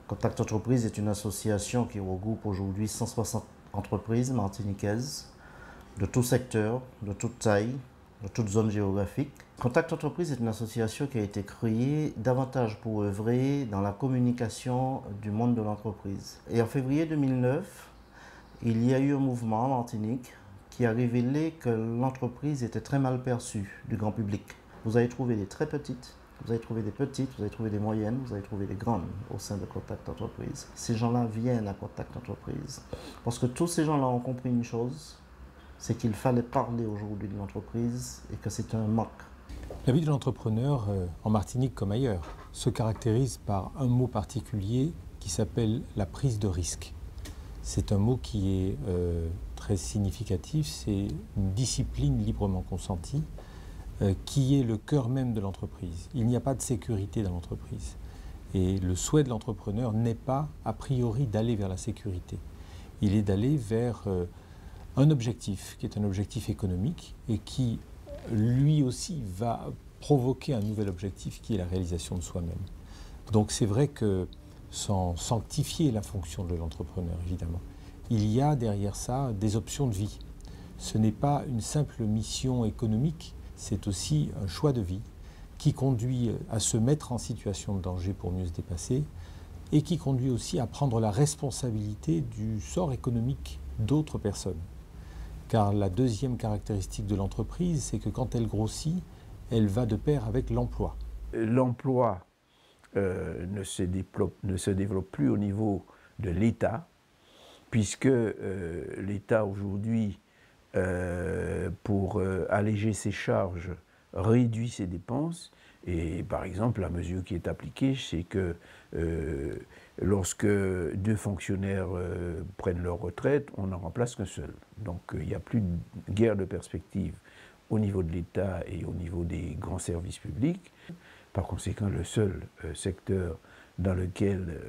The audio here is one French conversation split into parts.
Contact Entreprise est une association qui regroupe aujourd'hui 160 entreprises martiniquaises de tout secteur, de toute taille, de toute zone géographique. Contact Entreprise est une association qui a été créée davantage pour œuvrer dans la communication du monde de l'entreprise. Et en février 2009, il y a eu un mouvement en Martinique qui a révélé que l'entreprise était très mal perçue du grand public. Vous allez trouver des très petites, vous allez trouver des petites, vous allez trouver des moyennes, vous allez trouver des grandes au sein de Contact Entreprise. Ces gens-là viennent à Contact Entreprise parce que tous ces gens-là ont compris une chose, c'est qu'il fallait parler aujourd'hui de l'entreprise et que c'est un manque. La vie de l'entrepreneur, en Martinique comme ailleurs, se caractérise par un mot particulier qui s'appelle la prise de risque. C'est un mot qui est très significatif, c'est une discipline librement consentie qui est le cœur même de l'entreprise. Il n'y a pas de sécurité dans l'entreprise. Et le souhait de l'entrepreneur n'est pas, a priori, d'aller vers la sécurité. Il est d'aller vers un objectif, qui est un objectif économique, et qui, lui aussi, va provoquer un nouvel objectif, qui est la réalisation de soi-même. Donc c'est vrai que, sans sanctifier la fonction de l'entrepreneur, évidemment, il y a derrière ça des options de vie. Ce n'est pas une simple mission économique, c'est aussi un choix de vie qui conduit à se mettre en situation de danger pour mieux se dépasser et qui conduit aussi à prendre la responsabilité du sort économique d'autres personnes. Car la deuxième caractéristique de l'entreprise, c'est que quand elle grossit, elle va de pair avec l'emploi. L'emploi ne se développe plus au niveau de l'État, puisque l'État aujourd'hui, pour alléger ses charges, réduit ses dépenses. Et par exemple, la mesure qui est appliquée, c'est que lorsque deux fonctionnaires prennent leur retraite, on n'en remplace qu'un seul. Donc il n'y a plus de guerre de perspective au niveau de l'État et au niveau des grands services publics. Par conséquent, le seul secteur dans lequel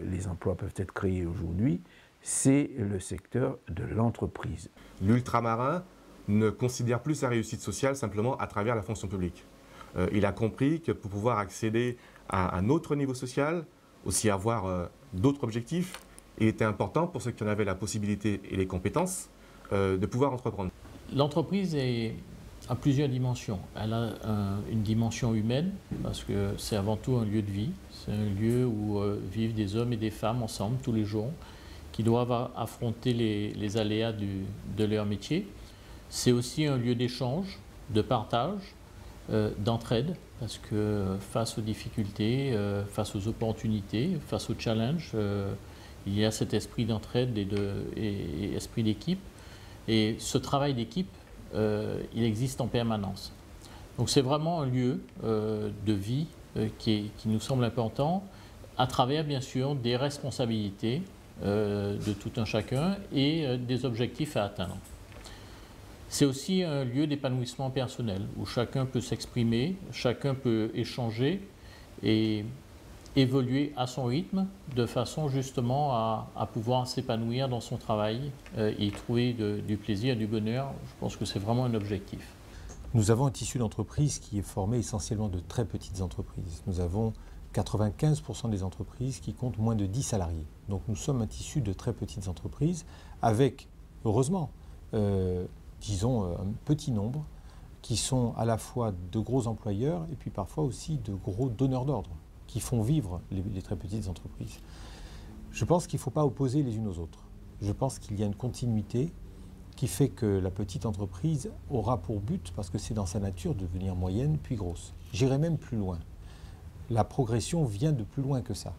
les emplois peuvent être créés aujourd'hui, c'est le secteur de l'entreprise. L'ultramarin ne considère plus sa réussite sociale simplement à travers la fonction publique. Il a compris que pour pouvoir accéder à un autre niveau social, aussi avoir d'autres objectifs, il était important pour ceux qui en avaient la possibilité et les compétences de pouvoir entreprendre. L'entreprise a plusieurs dimensions. Elle a une dimension humaine, parce que c'est avant tout un lieu de vie. C'est un lieu où vivent des hommes et des femmes ensemble tous les jours, qui doivent affronter les aléas de leur métier. C'est aussi un lieu d'échange, de partage, d'entraide, parce que face aux difficultés, face aux opportunités, face aux challenges, il y a cet esprit d'entraide et esprit d'équipe. Et ce travail d'équipe, il existe en permanence. Donc c'est vraiment un lieu de vie qui nous semble important, à travers bien sûr des responsabilités de tout un chacun et des objectifs à atteindre. C'est aussi un lieu d'épanouissement personnel où chacun peut s'exprimer, chacun peut échanger et évoluer à son rythme de façon justement à pouvoir s'épanouir dans son travail et trouver du plaisir, du bonheur. Je pense que c'est vraiment un objectif. Nous avons un tissu d'entreprise qui est formé essentiellement de très petites entreprises. Nous avons 95% des entreprises qui comptent moins de 10 salariés. Donc nous sommes un tissu de très petites entreprises avec, heureusement, disons un petit nombre qui sont à la fois de gros employeurs et puis parfois aussi de gros donneurs d'ordre qui font vivre les très petites entreprises. Je pense qu'il ne faut pas opposer les unes aux autres. Je pense qu'il y a une continuité qui fait que la petite entreprise aura pour but, parce que c'est dans sa nature, de devenir moyenne puis grosse. J'irai même plus loin. La progression vient de plus loin que ça,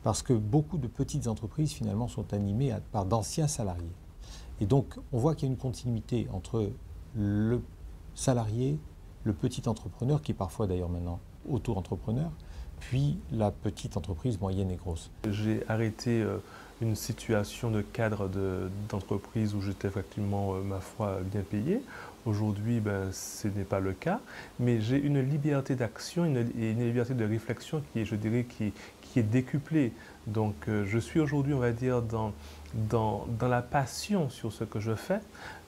parce que beaucoup de petites entreprises finalement sont animées par d'anciens salariés. Et donc on voit qu'il y a une continuité entre le salarié, le petit entrepreneur, qui est parfois d'ailleurs maintenant auto-entrepreneur, puis la petite entreprise moyenne et grosse. J'ai arrêté une situation de cadre d'entreprise où j'étais effectivement, ma foi, bien payé. Aujourd'hui, ce n'est pas le cas, mais j'ai une liberté d'action et une liberté de réflexion qui est, je dirais, qui est décuplée. Donc je suis aujourd'hui, on va dire, dans la passion sur ce que je fais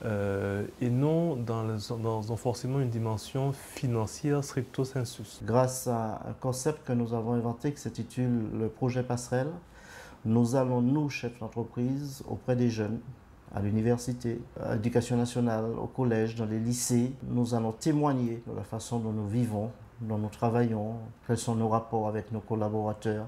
et non dans forcément une dimension financière stricto sensu. Grâce à un concept que nous avons inventé qui s'intitule le projet Passerelle, Nous allons, nous, chefs d'entreprise, auprès des jeunes, à l'université, à l'éducation nationale, au collège, dans les lycées. Nous allons témoigner de la façon dont nous vivons, dont nous travaillons, quels sont nos rapports avec nos collaborateurs.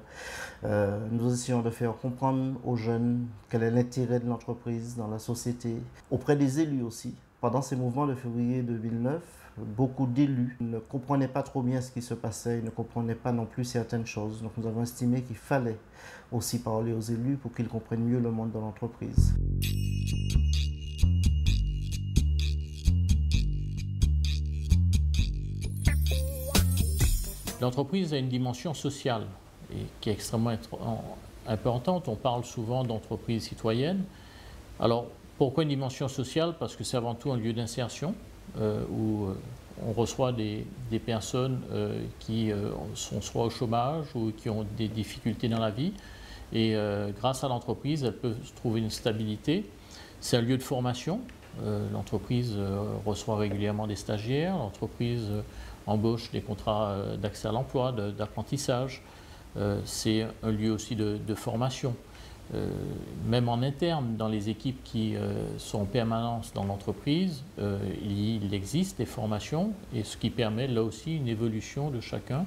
Nous essayons de faire comprendre aux jeunes quel est l'intérêt de l'entreprise dans la société, auprès des élus aussi. Pendant ces mouvements de février 2009, beaucoup d'élus ne comprenaient pas trop bien ce qui se passait, ils ne comprenaient pas non plus certaines choses. Donc nous avons estimé qu'il fallait aussi parler aux élus pour qu'ils comprennent mieux le monde de l'entreprise. L'entreprise a une dimension sociale et qui est extrêmement importante. On parle souvent d'entreprise citoyenne. Alors, pourquoi une dimension sociale? Parce que c'est avant tout un lieu d'insertion où on reçoit des personnes qui sont soit au chômage ou qui ont des difficultés dans la vie. Et grâce à l'entreprise, elles peuvent trouver une stabilité. C'est un lieu de formation. L'entreprise reçoit régulièrement des stagiaires. L'entreprise embauche des contrats d'accès à l'emploi, d'apprentissage. C'est un lieu aussi de formation. Même en interne, dans les équipes qui sont en permanence dans l'entreprise, il existe des formations et ce qui permet là aussi une évolution de chacun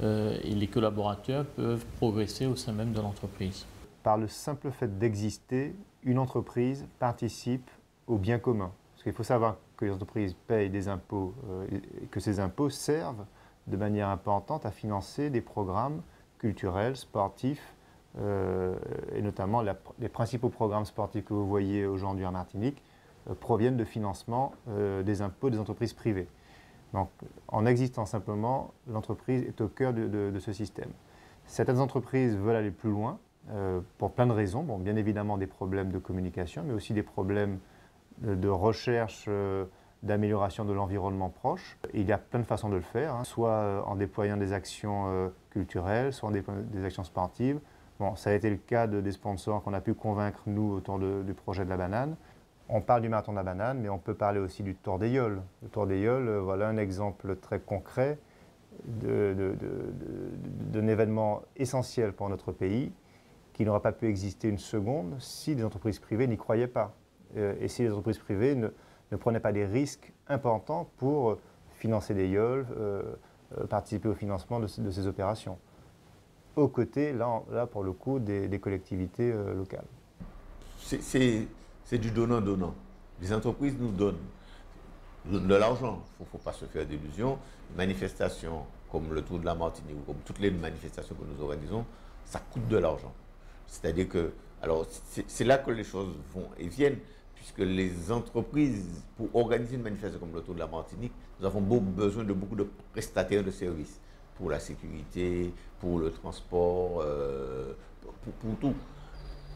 et les collaborateurs peuvent progresser au sein même de l'entreprise. Par le simple fait d'exister, une entreprise participe au bien commun. Parce qu'il faut savoir que les entreprises payent des impôts et que ces impôts servent de manière importante à financer des programmes culturels, sportifs, et notamment les principaux programmes sportifs que vous voyez aujourd'hui en Martinique proviennent de financement des impôts des entreprises privées. Donc, en existant simplement, l'entreprise est au cœur de ce système. Certaines entreprises veulent aller plus loin pour plein de raisons. Bon, bien évidemment des problèmes de communication, mais aussi des problèmes de recherche, d'amélioration de l'environnement proche. Et il y a plein de façons de le faire, hein, soit en déployant des actions culturelles, soit en déployant des actions sportives. Bon, ça a été le cas des sponsors qu'on a pu convaincre, nous, autour du projet de la banane. On parle du marathon de la banane, mais on peut parler aussi du Tour des Yoles. Le Tour des Yoles, voilà un exemple très concret d'un événement essentiel pour notre pays, qui n'aurait pas pu exister une seconde si les entreprises privées n'y croyaient pas. Et si les entreprises privées ne prenaient pas des risques importants pour financer des yoles, participer au financement de ces opérations. Aux côtés, là pour le coup, des collectivités locales. C'est du donnant-donnant. Les entreprises nous donnent de l'argent. Il ne faut pas se faire d'illusions. Une manifestation comme le Tour de la Martinique ou comme toutes les manifestations que nous organisons, ça coûte de l'argent. C'est-à-dire que, alors c'est là que les choses vont et viennent, puisque les entreprises, pour organiser une manifestation comme le Tour de la Martinique, nous avons besoin de beaucoup de prestataires de services. Pour la sécurité, pour le transport, pour tout.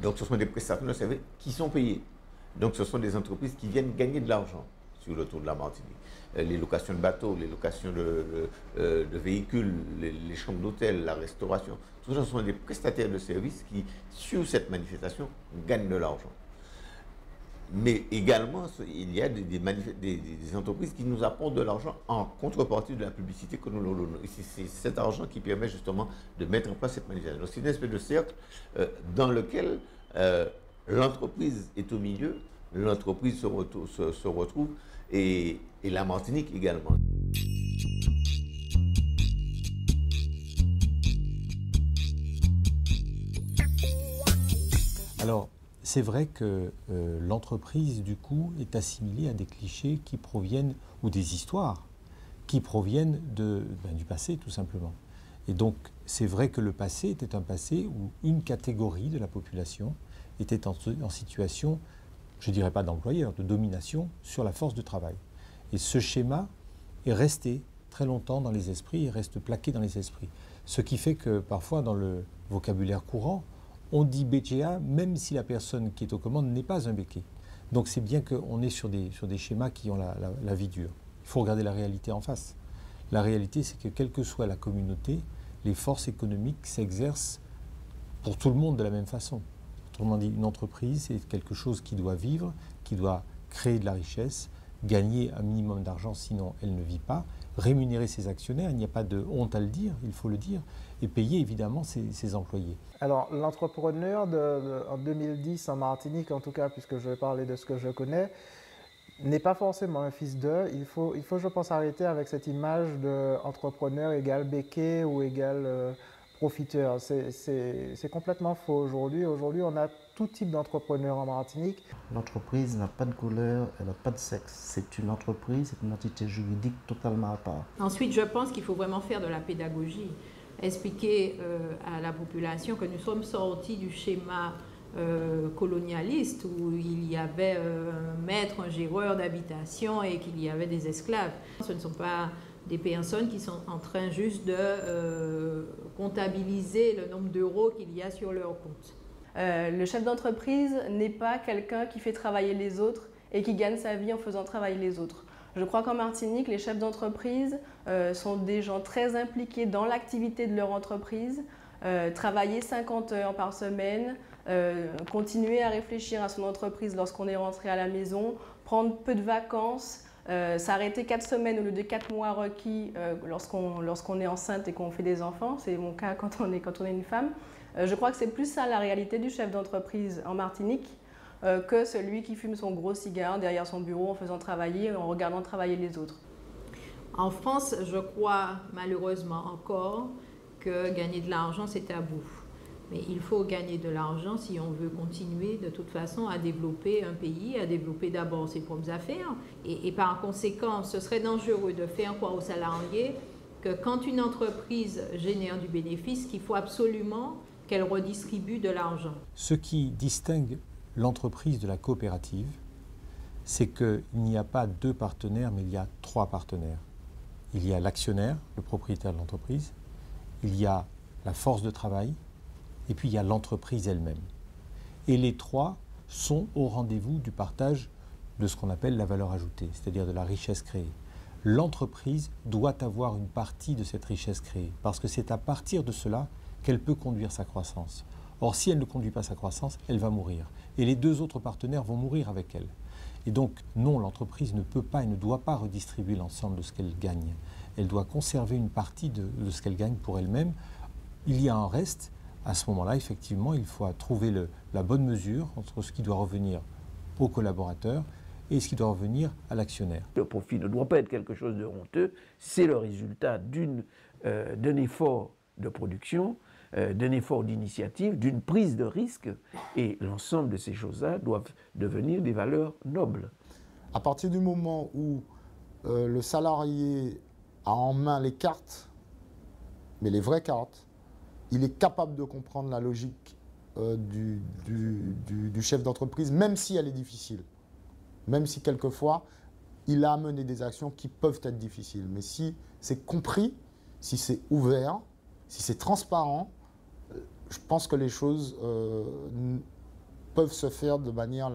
Donc ce sont des prestataires de services qui sont payés. Donc ce sont des entreprises qui viennent gagner de l'argent sur le Tour de la Martinique. Les locations de bateaux, les locations de véhicules, les chambres d'hôtel, la restauration. Tout ça, ce sont des prestataires de services qui, sur cette manifestation, gagnent de l'argent. Mais également, il y a des entreprises qui nous apportent de l'argent en contrepartie de la publicité que nous leur donnons. Et c'est cet argent qui permet justement de mettre en place cette manifestation. C'est une espèce de cercle dans lequel l'entreprise est au milieu, l'entreprise se retrouve et la Martinique également. Alors, c'est vrai que l'entreprise, du coup, est assimilée à des clichés qui proviennent, ou des histoires, qui proviennent du passé, tout simplement. Et donc, c'est vrai que le passé était un passé où une catégorie de la population était en situation, je ne dirais pas d'employeur, de domination sur la force de travail. Et ce schéma est resté très longtemps dans les esprits, il reste plaqué dans les esprits. Ce qui fait que parfois, dans le vocabulaire courant, on dit BCA même si la personne qui est aux commandes n'est pas un béquet. Donc c'est bien qu'on est sur des schémas qui ont la vie dure. Il faut regarder la réalité en face. La réalité, c'est que quelle que soit la communauté, les forces économiques s'exercent pour tout le monde de la même façon. Autrement dit, une entreprise, c'est quelque chose qui doit vivre, qui doit créer de la richesse, gagner un minimum d'argent, sinon elle ne vit pas, rémunérer ses actionnaires, il n'y a pas de honte à le dire, il faut le dire, et payer évidemment ses employés. Alors l'entrepreneur en 2010 en Martinique, en tout cas, puisque je vais parler de ce que je connais, n'est pas forcément un fils d'eux. Il faut, je pense, arrêter avec cette image d'entrepreneur égale béquet ou égale profiteur. C'est complètement faux aujourd'hui. Aujourd'hui, on a tout type d'entrepreneurs en Martinique. L'entreprise n'a pas de couleur, elle n'a pas de sexe. C'est une entreprise, c'est une entité juridique totalement à part. Ensuite, je pense qu'il faut vraiment faire de la pédagogie. Expliquer à la population que nous sommes sortis du schéma colonialiste où il y avait un maître, un géreur d'habitation et qu'il y avait des esclaves. Ce ne sont pas des personnes qui sont en train juste de comptabiliser le nombre d'euros qu'il y a sur leur compte. Le chef d'entreprise n'est pas quelqu'un qui fait travailler les autres et qui gagne sa vie en faisant travailler les autres. Je crois qu'en Martinique, les chefs d'entreprise sont des gens très impliqués dans l'activité de leur entreprise, travailler 50 heures par semaine, continuer à réfléchir à son entreprise lorsqu'on est rentré à la maison, prendre peu de vacances, s'arrêter 4 semaines au lieu de 4 mois requis lorsqu'on est enceinte et qu'on fait des enfants. C'est mon cas quand on est une femme. Je crois que c'est plus ça la réalité du chef d'entreprise en Martinique que celui qui fume son gros cigare derrière son bureau en faisant travailler, en regardant travailler les autres. En France, je crois malheureusement encore que gagner de l'argent, c'est tabou. Mais il faut gagner de l'argent si on veut continuer de toute façon à développer un pays, à développer d'abord ses propres affaires. Et par conséquent, ce serait dangereux de faire croire aux salariés que quand une entreprise génère du bénéfice, qu'il faut absolument qu'elle redistribue de l'argent. Ce qui distingue l'entreprise de la coopérative, c'est qu'il n'y a pas 2 partenaires, mais il y a 3 partenaires. Il y a l'actionnaire, le propriétaire de l'entreprise, il y a la force de travail, et puis il y a l'entreprise elle-même. Et les 3 sont au rendez-vous du partage de ce qu'on appelle la valeur ajoutée, c'est-à-dire de la richesse créée. L'entreprise doit avoir une partie de cette richesse créée, parce que c'est à partir de cela qu'elle peut conduire sa croissance. Or, si elle ne conduit pas sa croissance, elle va mourir. Et les 2 autres partenaires vont mourir avec elle. Et donc, non, l'entreprise ne peut pas et ne doit pas redistribuer l'ensemble de ce qu'elle gagne. Elle doit conserver une partie de ce qu'elle gagne pour elle-même. Il y a un reste. À ce moment-là, effectivement, il faut trouver la bonne mesure entre ce qui doit revenir aux collaborateurs et ce qui doit revenir à l'actionnaire. Le profit ne doit pas être quelque chose de honteux, c'est le résultat d'un effort de production, d'un effort d'initiative, d'une prise de risque, et l'ensemble de ces choses-là doivent devenir des valeurs nobles. À partir du moment où le salarié a en main les cartes, mais les vraies cartes, il est capable de comprendre la logique du chef d'entreprise, même si elle est difficile. Même si quelquefois, il a mené des actions qui peuvent être difficiles. Mais si c'est compris, si c'est ouvert, si c'est transparent, je pense que les choses peuvent se faire de manière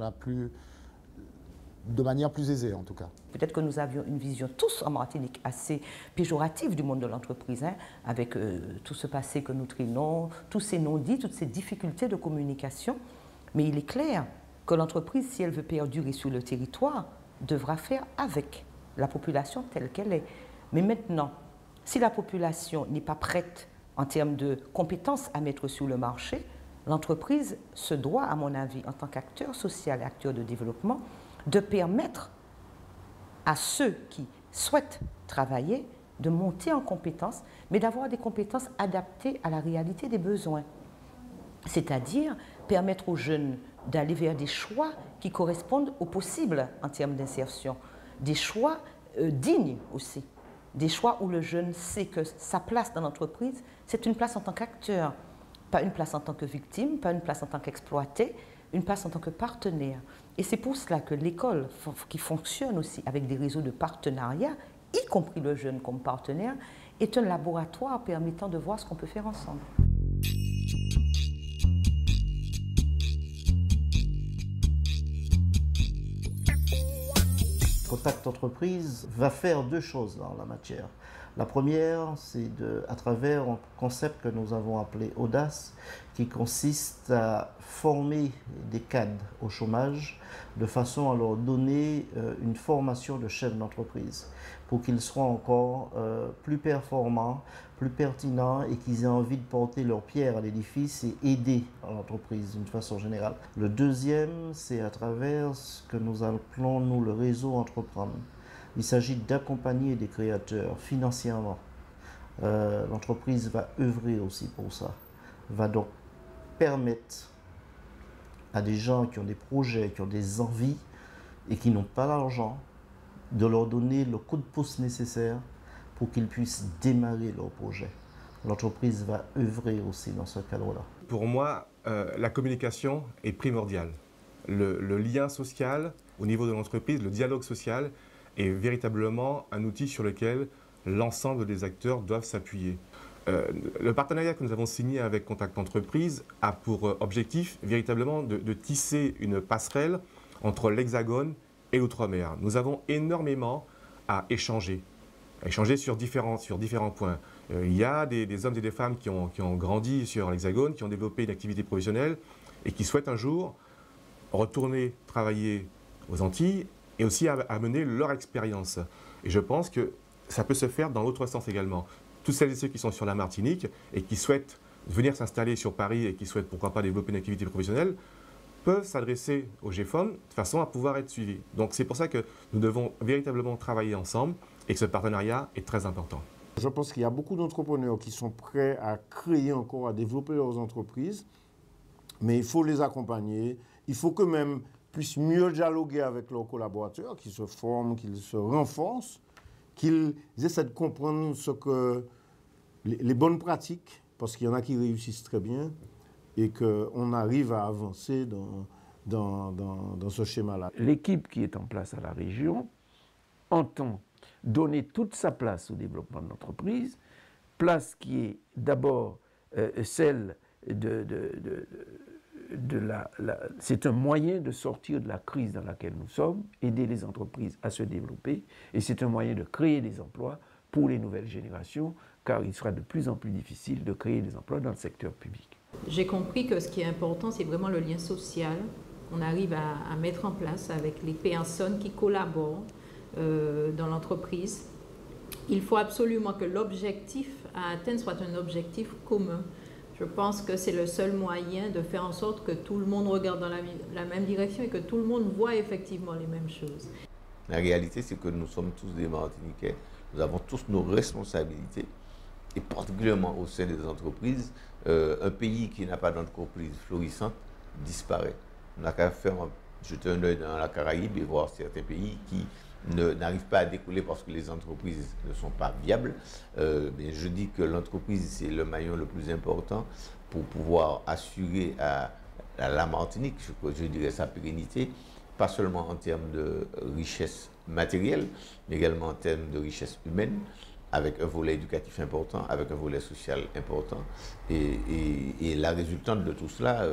plus aisée, en tout cas. Peut-être que nous avions une vision tous en Martinique assez péjorative du monde de l'entreprise, avec tout ce passé que nous traînons, tous ces non-dits, toutes ces difficultés de communication. Mais il est clair que l'entreprise, si elle veut perdurer sur le territoire, devra faire avec la population telle qu'elle est. Mais maintenant, si la population n'est pas prête en termes de compétences à mettre sur le marché, l'entreprise se doit, à mon avis, en tant qu'acteur social et acteur de développement, de permettre à ceux qui souhaitent travailler de monter en compétences, mais d'avoir des compétences adaptées à la réalité des besoins. C'est-à-dire permettre aux jeunes d'aller vers des choix qui correspondent aux possibles en termes d'insertion, des choix dignes aussi, des choix où le jeune sait que sa place dans l'entreprise, c'est une place en tant qu'acteur, pas une place en tant que victime, pas une place en tant qu'exploité, une place en tant que partenaire. Et c'est pour cela que l'école, qui fonctionne aussi avec des réseaux de partenariat, y compris le jeune comme partenaire, est un laboratoire permettant de voir ce qu'on peut faire ensemble. Contact Entreprise va faire 2 choses dans la matière. La première, c'est à travers un concept que nous avons appelé Audace, qui consiste à former des cadres au chômage de façon à leur donner une formation de chef d'entreprise pour qu'ils soient encore plus performants, plus pertinents et qu'ils aient envie de porter leur pierre à l'édifice et aider l'entreprise d'une façon générale. Le deuxième, c'est à travers ce que nous appelons, nous, le réseau Entreprendre. Il s'agit d'accompagner des créateurs financièrement. L'entreprise va œuvrer aussi pour ça, va donc permettre à des gens qui ont des projets, qui ont des envies et qui n'ont pas l'argent, de leur donner le coup de pouce nécessaire pour qu'ils puissent démarrer leur projet. L'entreprise va œuvrer aussi dans ce cadre-là. Pour moi, la communication est primordiale. Le lien social au niveau de l'entreprise, le dialogue social est véritablement un outil sur lequel l'ensemble des acteurs doivent s'appuyer. Le partenariat que nous avons signé avec Contact Entreprise a pour objectif véritablement de tisser une passerelle entre l'Hexagone et l'Outre-mer. Nous avons énormément à échanger sur différents points. Il y a des hommes et des femmes qui ont grandi sur l'Hexagone, qui ont développé une activité professionnelle et qui souhaitent un jour retourner travailler aux Antilles et aussi amener leur expérience. Et je pense que ça peut se faire dans l'autre sens également. Tous celles et ceux qui sont sur la Martinique et qui souhaitent venir s'installer sur Paris et qui souhaitent pourquoi pas développer une activité professionnelle peuvent s'adresser au GFOM de façon à pouvoir être suivis. Donc c'est pour ça que nous devons véritablement travailler ensemble et que ce partenariat est très important. Je pense qu'il y a beaucoup d'entrepreneurs qui sont prêts à créer encore, à développer leurs entreprises, mais il faut les accompagner. Il faut qu'eux-mêmes puissent mieux dialoguer avec leurs collaborateurs, qu'ils se forment, qu'ils se renforcent, qu'ils essaient de comprendre les bonnes pratiques, parce qu'il y en a qui réussissent très bien, et qu'on arrive à avancer dans ce schéma-là. L'équipe qui est en place à la région entend donner toute sa place au développement de l'entreprise, place qui est d'abord celle c'est un moyen de sortir de la crise dans laquelle nous sommes, aider les entreprises à se développer, et c'est un moyen de créer des emplois pour les nouvelles générations, car il sera de plus en plus difficile de créer des emplois dans le secteur public. J'ai compris que ce qui est important, c'est vraiment le lien social qu'on arrive à mettre en place avec les personnes qui collaborent dans l'entreprise. Il faut absolument que l'objectif à atteindre soit un objectif commun. Je pense que c'est le seul moyen de faire en sorte que tout le monde regarde dans la même direction et que tout le monde voit effectivement les mêmes choses. La réalité, c'est que nous sommes tous des Martiniquais. Nous avons tous nos responsabilités, et particulièrement au sein des entreprises. Un pays qui n'a pas d'entreprise florissante disparaît. On n'a qu'à jeter un œil dans la Caraïbe et voir certains pays qui n'arrivent pas à décoller parce que les entreprises ne sont pas viables. Mais je dis que l'entreprise, c'est le maillon le plus important pour pouvoir assurer à la Martinique, je dirais, sa pérennité, pas seulement en termes de richesse matérielle, mais également en termes de richesse humaine, avec un volet éducatif important, avec un volet social important. Et la résultante de tout cela,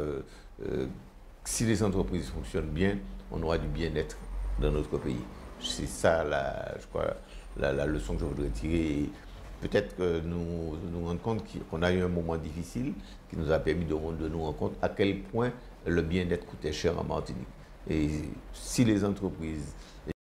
si les entreprises fonctionnent bien, on aura du bien-être dans notre pays. C'est ça, je crois, la leçon que je voudrais tirer. Peut-être que nous rendons compte qu'on a eu un moment difficile qui nous a permis de nous rendre compte à quel point le bien-être coûtait cher en Martinique. Et si les entreprises